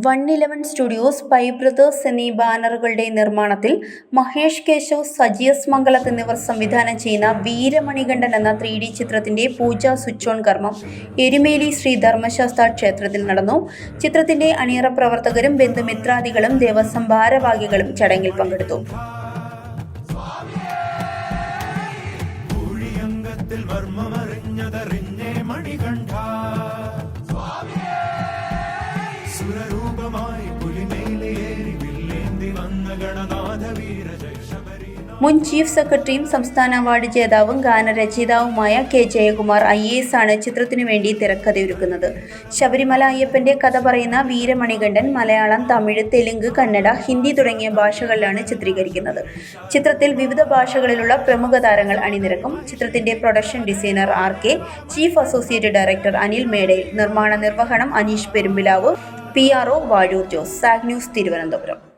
111 studios, pi brothers എന്നീ ബാനറുകളുടെ നിർമ്മാണത്തിൽ മഹേഷ് കേശവ്, സജിയസ് മംഗലത്ത് എന്നിവർ സംവിധാനം ചെയ്യുന്ന വീരമണികണ്ഠൻ എന്ന 3D ചിത്രത്തിന്റെ പൂജാ സ്വിച്ച് ഓൺ കർമ്മം എരുമേലി ശ്രീ ധർമ്മശാസ്ത്ര ക്ഷേത്രത്തിൽ നടന്നു. ചിത്രത്തിന്റെ അണിയറ പ്രവർത്തകരും ബന്ധുമിത്രാദികളും ദേവസ്വം ഭാരവാഹികളും ചടങ്ങിൽ പങ്കെടുത്തു. മുൻ ചീഫ് സെക്രട്ടറിയും സംസ്ഥാന അവാർഡ് ജേതാവും ഗാനരചയിതാവുമായ കെ ജയകുമാർ IAS ആണ് ചിത്രത്തിനു വേണ്ടി തിരക്കഥയൊരുക്കുന്നത്. ശബരിമല അയ്യപ്പന്റെ കഥ പറയുന്ന വീരമണികണ്ഠൻ മലയാളം, തമിഴ്, തെലുങ്ക്, കന്നഡ, ഹിന്ദി തുടങ്ങിയ ഭാഷകളിലാണ് ചിത്രീകരിക്കുന്നത്. ചിത്രത്തിൽ വിവിധ ഭാഷകളിലുള്ള പ്രമുഖ താരങ്ങൾ അണിനിരക്കും. ചിത്രത്തിന്റെ production designer RK, chief associate director Anil Medayil, നിർമ്മാണ നിർവഹണം അനീഷ് പെരുമ്പിലാവ്, PRO വാഴൂർ ജോസ്. സാഗ് ന്യൂസ്, തിരുവനന്തപുരം.